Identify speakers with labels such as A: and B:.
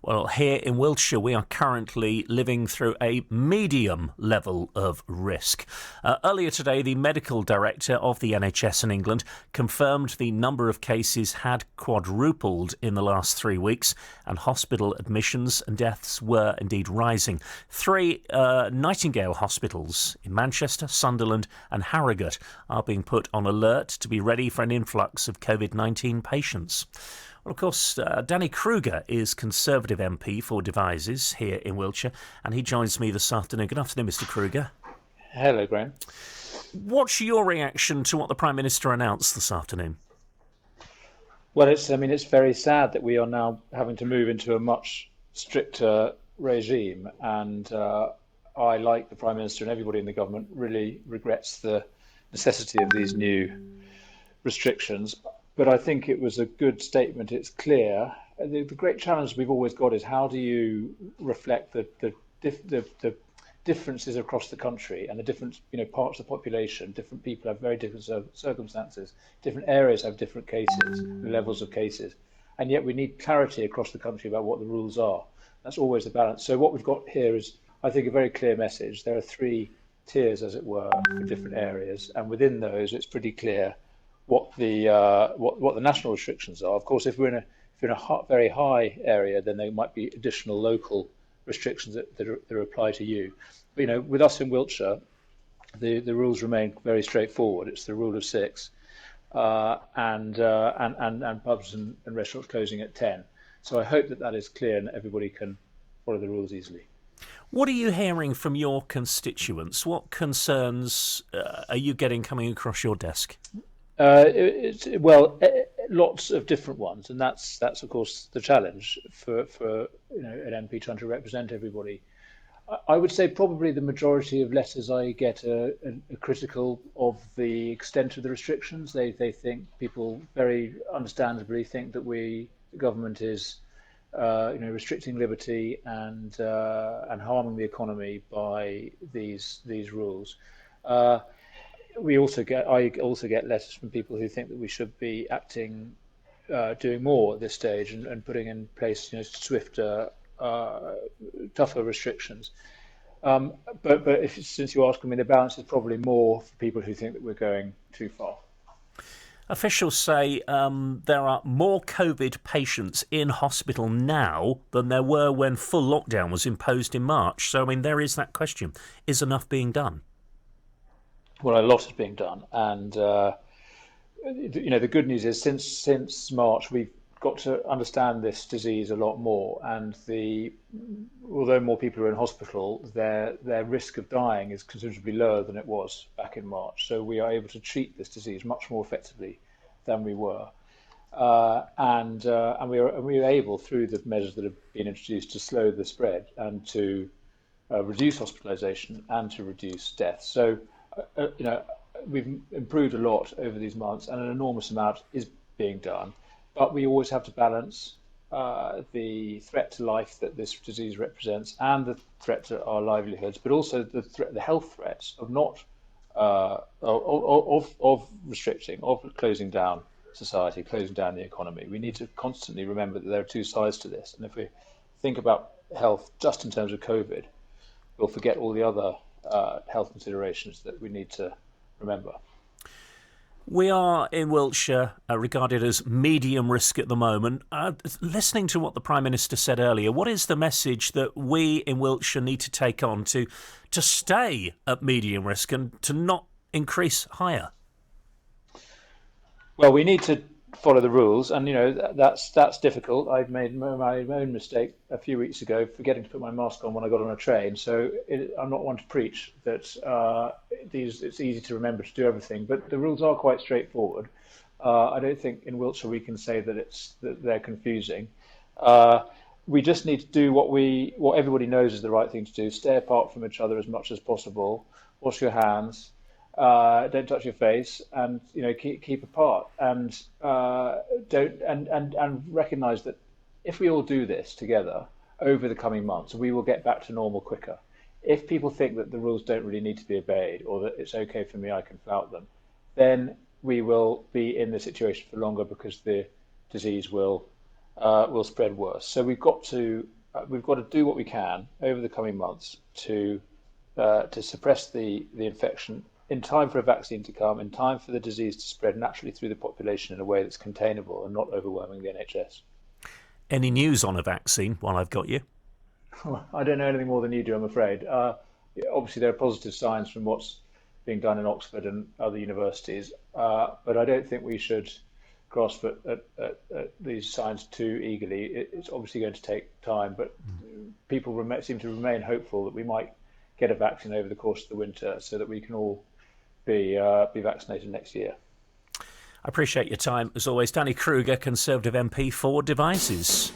A: Well, here in Wiltshire, we are currently living through a medium level of risk. Earlier today, the medical director of the NHS in England confirmed the number of cases had quadrupled in the last 3 weeks, and hospital admissions and deaths were indeed rising. Three Nightingale hospitals in Manchester, Sunderland and Harrogate are being put on alert to be ready for an influx of COVID-19 patients. Well, of course, Danny Kruger is Conservative MP for Devizes here in Wiltshire, and he joins me this afternoon. Good afternoon, Mr. Kruger.
B: Hello, Graham.
A: What's your reaction to what the Prime Minister announced this afternoon?
B: Well, it's very sad that we are now having to move into a much stricter regime, and I, like the Prime Minister and everybody in the government, really regrets the necessity of these new restrictions. But I think it was a good statement. It's clear. The great challenge we've always got is how do you reflect the differences across the country and the different parts of the population. Different people have very different circumstances. Different areas have different cases, levels of cases, and yet we need clarity across the country about what the rules are. That's always the balance. So what we've got here is, I think, a very clear message. There are three tiers, as it were, for different areas, and within those, it's pretty clear what the national restrictions are. Of course, if we're in a very high area, then there might be additional local restrictions that apply to you. But, with us in Wiltshire, the rules remain very straightforward. It's the rule of 6, and pubs and restaurants closing at 10. So I hope that is clear and everybody can follow the rules easily.
A: What are you hearing from your constituents? What concerns are you getting coming across your desk?
B: Lots of different ones, and that's of course the challenge for an MP trying to represent everybody. I would say probably the majority of letters I get are critical of the extent of the restrictions. They think, people very understandably think that the government is restricting liberty and harming the economy by these rules. I also get letters from people who think that we should be acting, doing more at this stage and putting in place, swifter, tougher restrictions. But since you ask me, the balance is probably more for people who think that we're going too far.
A: Officials say there are more COVID patients in hospital now than there were when full lockdown was imposed in March. So, there is that question. Is enough being done?
B: Well, a lot is being done, and the good news is since March we've got to understand this disease a lot more, and although more people are in hospital, their risk of dying is considerably lower than it was back in March. So we are able to treat this disease much more effectively than we were, and we are able, through the measures that have been introduced, to slow the spread and to reduce hospitalisation and to reduce deaths. So. We've improved a lot over these months, and an enormous amount is being done. But we always have to balance the threat to life that this disease represents, and the threat to our livelihoods, but also the health threats of restricting, of closing down society, closing down the economy. We need to constantly remember that there are two sides to this, and if we think about health just in terms of COVID, we'll forget all the other health considerations that we need to remember.
A: We are in Wiltshire regarded as medium risk at the moment. Listening to what the Prime Minister said earlier, what is the message that we in Wiltshire need to take on to stay at medium risk and to not increase higher?
B: Well, we need to follow the rules, and that's difficult. I've made my own mistake a few weeks ago, forgetting to put my mask on when I got on a train. So I'm not one to preach that it's easy to remember to do everything, but the rules are quite straightforward. I don't think in Wiltshire we can say that they're confusing. We just need to do what everybody knows is the right thing to do: stay apart from each other as much as possible, wash your hands. Don't touch your face, and keep apart, and recognise that if we all do this together over the coming months, we will get back to normal quicker. If people think that the rules don't really need to be obeyed, or that it's okay for me, I can flout them, then we will be in the situation for longer because the disease will spread worse. So we've got to we've got to do what we can over the coming months to suppress the infection in time for a vaccine to come, in time for the disease to spread naturally through the population in a way that's containable and not overwhelming the NHS.
A: Any news on a vaccine while I've got you?
B: I don't know anything more than you do, I'm afraid. Obviously, there are positive signs from what's being done in Oxford and other universities, but I don't think we should grasp at these signs too eagerly. It's obviously going to take time, but people seem to remain hopeful that we might get a vaccine over the course of the winter so that we can all be vaccinated next year.
A: I appreciate your time, as always. Danny Kruger, Conservative MP for Devices.